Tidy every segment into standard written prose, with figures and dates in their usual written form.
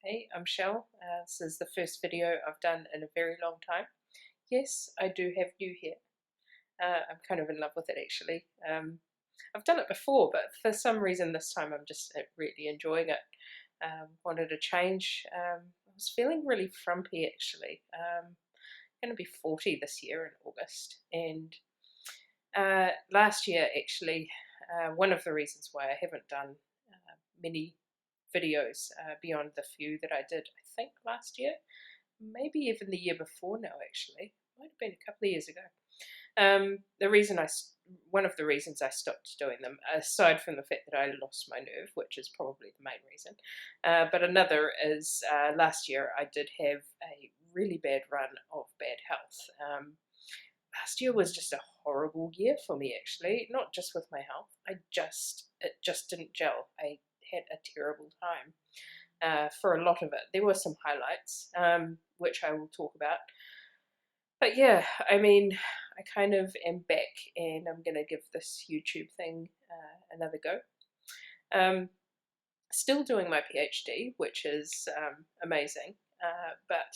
Hey, I'm Shell. This is the first video I've done in a very long time. Yes, I do have new hair. I'm kind of in love with it actually. I've done it before, but for some reason this time I'm just really enjoying it. Wanted to change. I was feeling really frumpy actually. I'm going to be 40 this year in August, and last year actually, one of the reasons why I haven't done many videos beyond the few that I did, I think, last year, maybe even the year before now, actually. Might have been a couple of years ago. One of the reasons I stopped doing them, aside from the fact that I lost my nerve, which is probably the main reason, but another is last year I did have a really bad run of bad health. Last year was just a horrible year for me, actually, not just with my health. It just didn't gel. I had a terrible time for a lot of it. There were some highlights, which I will talk about. But yeah, I mean, I kind of am back and I'm going to give this YouTube thing another go. Still doing my PhD, which is amazing, but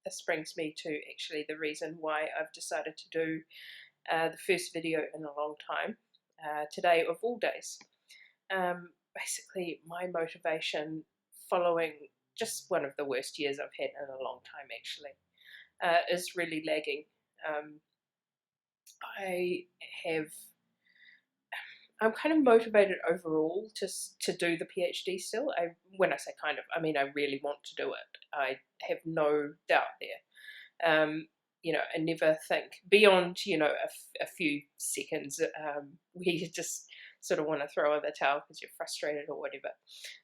this brings me to actually the reason why I've decided to do the first video in a long time, today of all days. Basically, my motivation following just one of the worst years I've had in a long time actually is really lagging. I'm kind of motivated overall to do the PhD still. When I say kind of, I mean I really want to do it. I have no doubt there. I never think beyond, a few seconds where you just sort of want to throw in the towel because you're frustrated or whatever.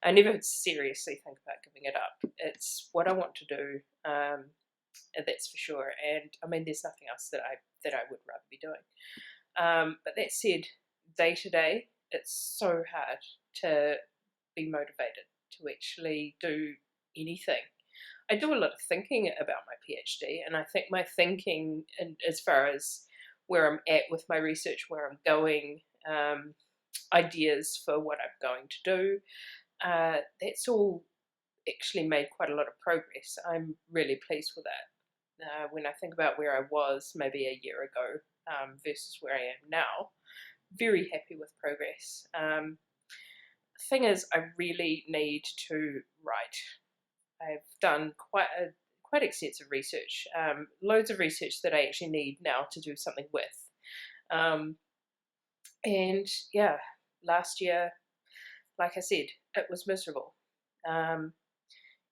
I never seriously think about giving it up. It's what I want to do, that's for sure. And I mean, there's nothing else that I would rather be doing. But that said, day to day, it's so hard to be motivated to actually do anything. I do a lot of thinking about my PhD, and I think my thinking, as far as where I'm at with my research, where I'm going, ideas for what I'm going to do, that's all actually made quite a lot of progress. I'm really pleased with that. When I think about where I was maybe a year ago versus where I am now, very happy with progress. The thing is, I really need to write. I've done quite extensive research, loads of research that I actually need now to do something with. And yeah, last year, like I said, it was miserable. And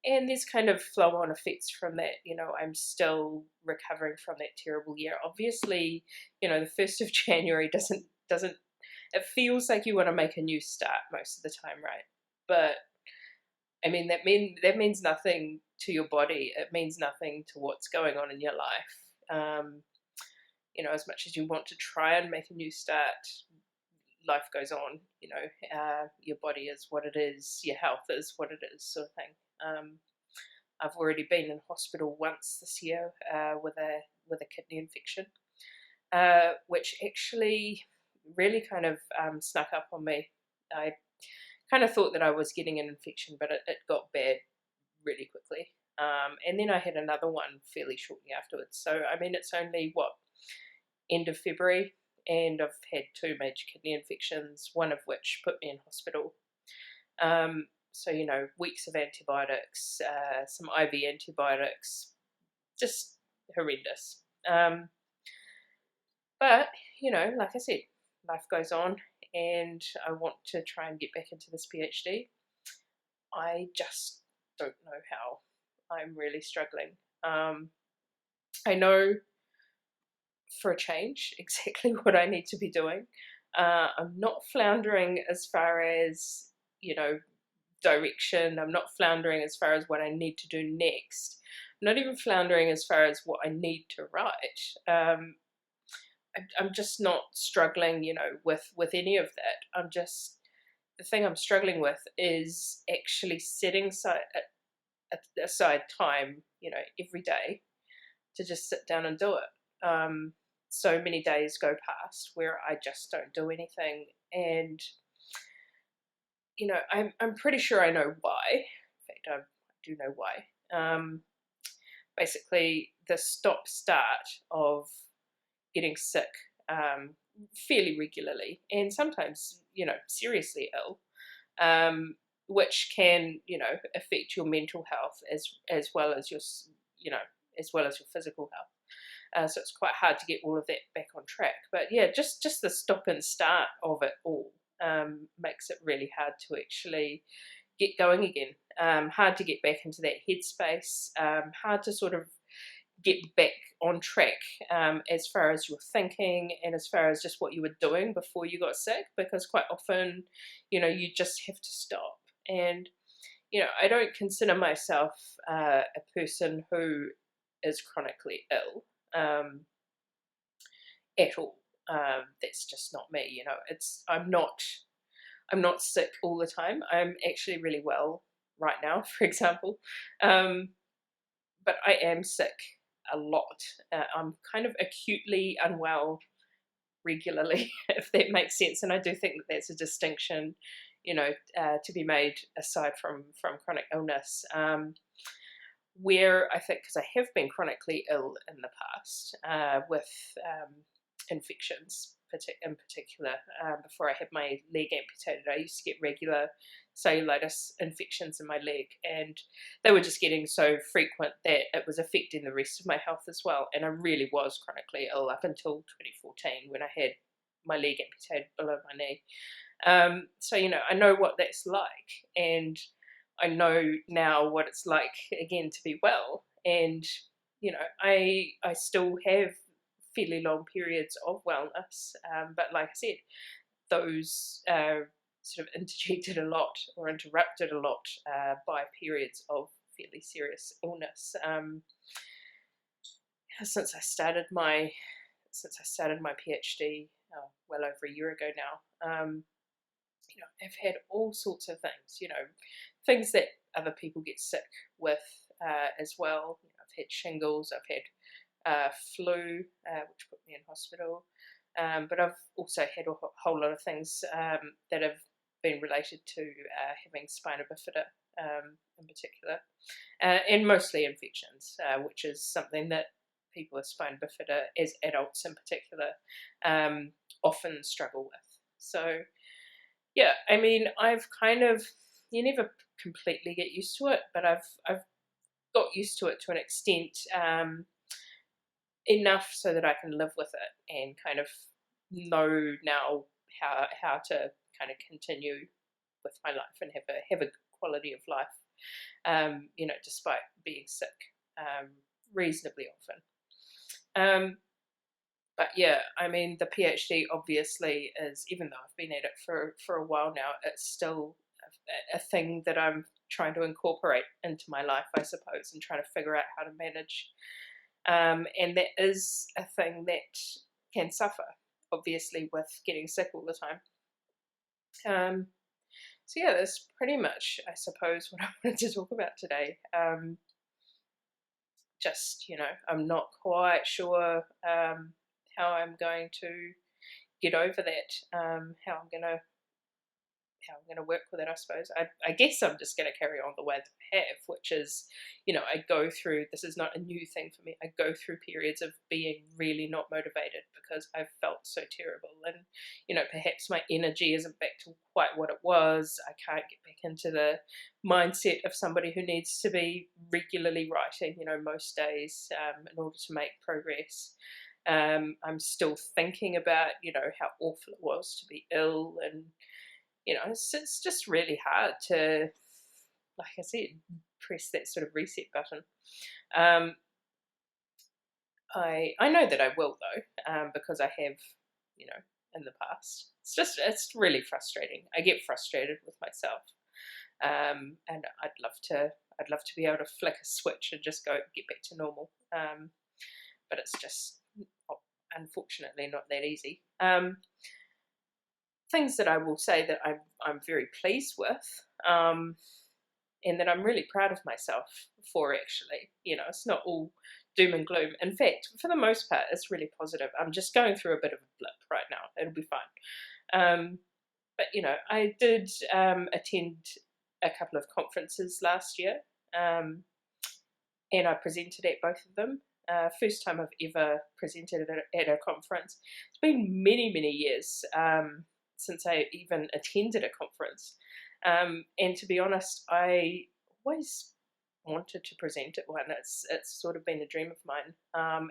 there's kind of flow-on effects from that. I'm still recovering from that terrible year. Obviously, the 1st of January doesn't, it feels like you want to make a new start most of the time, right? But I mean, that means nothing to your body. It means nothing to what's going on in your life. As much as you want to try and make a new start, life goes on. Your body is what it is. Your health is what it is, sort of thing. I've already been in hospital once this year with a kidney infection, which actually really kind of snuck up on me. I kind of thought that I was getting an infection, but it got bad really quickly. And then I had another one fairly shortly afterwards. So, I mean, it's only, end of February, and I've had 2 major kidney infections, one of which put me in hospital. So, weeks of antibiotics, some IV antibiotics, just horrendous. But, like I said, life goes on, and I want to try and get back into this PhD. I just don't know how. I'm really struggling. I know for a change exactly what I need to be doing. I'm not floundering as far as, direction. I'm not floundering as far as what I need to do next. I'm not even floundering as far as what I need to write. I'm just not struggling, with any of that. The thing I'm struggling with is actually setting aside time, every day to just sit down and do it. So many days go past where I just don't do anything, and I'm pretty sure I know why. In fact, do know why. Basically, the stop-start of getting sick fairly regularly, and sometimes, seriously ill, which can, affect your mental health as well as your, as well as your physical health. So it's quite hard to get all of that back on track. But yeah, just the stop and start of it all makes it really hard to actually get going again. Hard to get back into that headspace. Hard to sort of get back on track as far as your thinking and as far as just what you were doing before you got sick, because quite often, you just have to stop. And, I don't consider myself a person who is chronically ill at all. That's just not me. I'm not sick all the time. I'm actually really well right now, for example. But I am sick a lot. I'm kind of acutely unwell regularly, if that makes sense. And I do think that that's a distinction, to be made aside from chronic illness. Where I think, because I have been chronically ill in the past with infections in particular, before I had my leg amputated, I used to get regular cellulitis infections in my leg, and they were just getting so frequent that it was affecting the rest of my health as well. And I really was chronically ill up until 2014 when I had my leg amputated below my knee. So, I know what that's like, and I know now what it's like again to be well. And, I still have fairly long periods of wellness. But like I said, those sort of interjected a lot or interrupted a lot by periods of fairly serious illness. Since I started my PhD well over a year ago now, I've had all sorts of things, things that other people get sick with as well. I've had shingles, I've had flu, which put me in hospital, but I've also had a whole lot of things that have been related to having spina bifida in particular, and mostly infections, which is something that people with spina bifida, as adults in particular, often struggle with. So yeah, I mean, I've kind of, you never completely get used to it, but I've got used to it to an extent, enough so that I can live with it and kind of know now how to kind of continue with my life and have a good quality of life, despite being sick reasonably often. But yeah, I mean, the PhD obviously is, even though I've been at it for a while now, it's still a thing that I'm trying to incorporate into my life, I suppose, and trying to figure out how to manage. And that is a thing that can suffer, obviously, with getting sick all the time. So yeah, that's pretty much, I suppose, what I wanted to talk about today. Just, I'm not quite sure how I'm going to get over that, how I'm going to work with it, I suppose. I guess I'm just going to carry on the way that I have, which is, I go through, this is not a new thing for me, I go through periods of being really not motivated because I've felt so terrible, and, perhaps my energy isn't back to quite what it was. I can't get back into the mindset of somebody who needs to be regularly writing, most days, in order to make progress. I'm still thinking about, how awful it was to be ill, and it's just really hard to, like I said, press that sort of reset button. I know that I will though, because I have, in the past. It's really frustrating. I get frustrated with myself, and I'd love to be able to flick a switch and just get back to normal. But it's just unfortunately not that easy. Things that I will say that I'm very pleased with, and that I'm really proud of myself for, actually. It's not all doom and gloom. In fact, for the most part, it's really positive. I'm just going through a bit of a blip right now. It'll be fine. But I did attend a couple of conferences last year, and I presented at both of them. First time I've ever presented at a conference. It's been many, many years since I even attended a conference. And to be honest, I always wanted to present at one. It's sort of been a dream of mine.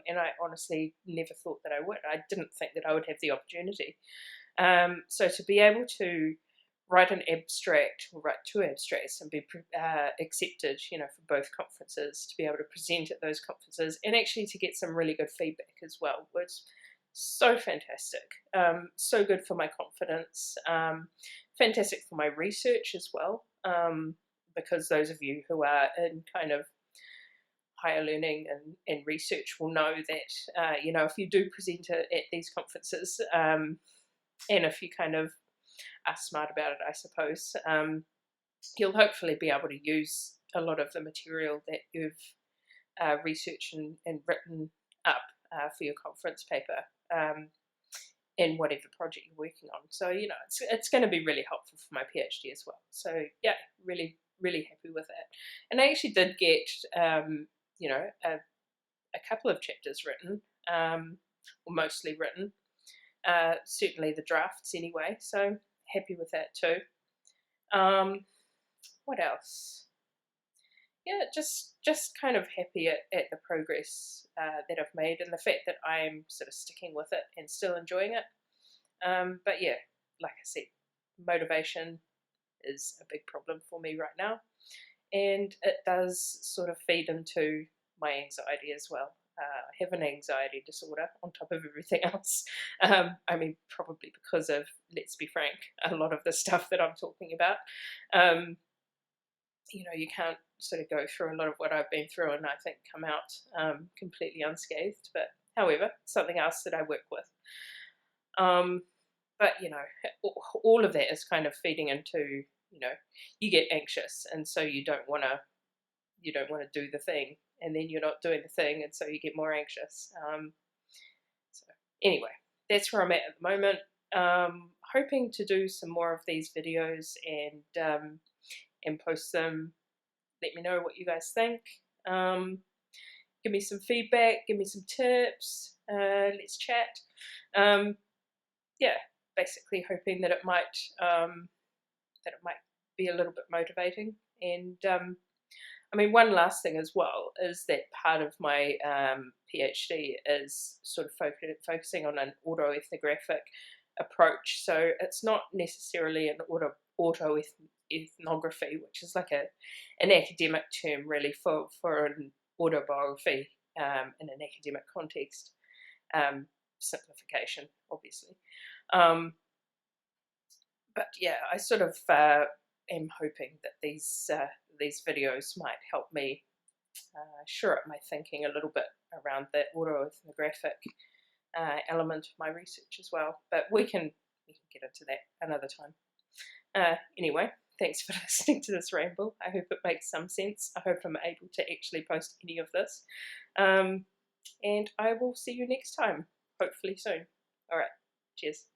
And I honestly never thought that I would. I didn't think that I would have the opportunity. So to be able to write an abstract, or write 2 abstracts and be accepted, for both conferences, to be able to present at those conferences and actually to get some really good feedback as well was so fantastic. So good for my confidence, fantastic for my research as well, because those of you who are in kind of higher learning and research will know that, if you do present at these conferences, and if you kind of are smart about it, I suppose, you'll hopefully be able to use a lot of the material that you've researched and written up for your conference paper in whatever project you're working on. So, it's going to be really helpful for my PhD as well. So, yeah, really, really happy with that. And I actually did get, a couple of chapters written, or mostly written, certainly the drafts anyway. So, happy with that too. What else? Yeah, just kind of happy at the progress that I've made and the fact that I'm sort of sticking with it and still enjoying it. But yeah, like I said, motivation is a big problem for me right now, and it does sort of feed into my anxiety as well. I have an anxiety disorder on top of everything else. Probably because of, let's be frank, a lot of the stuff that I'm talking about. You can't sort of go through a lot of what I've been through and I think come out completely unscathed. But however, something else that I work with. But all of that is kind of feeding into, you get anxious, and so you don't want to do the thing, and then you're not doing the thing, and so you get more anxious. So anyway, that's where I'm at the moment. Hoping to do some more of these videos and post them. Let me know what you guys think. Give me some feedback. Give me some tips. Let's chat. Yeah, basically hoping that it might be a little bit motivating. And one last thing as well is that part of my PhD is sort of focusing on an autoethnographic approach. So it's not necessarily an autoethnography, which is like an academic term really for an autobiography in an academic context. Simplification, obviously. But yeah, I sort of am hoping that these videos might help me shore up my thinking a little bit around the autoethnographic element of my research as well. But we can get into that another time. Anyway, thanks for listening to this ramble. I hope it makes some sense. I hope I'm able to actually post any of this. And I will see you next time, hopefully soon. All right, cheers.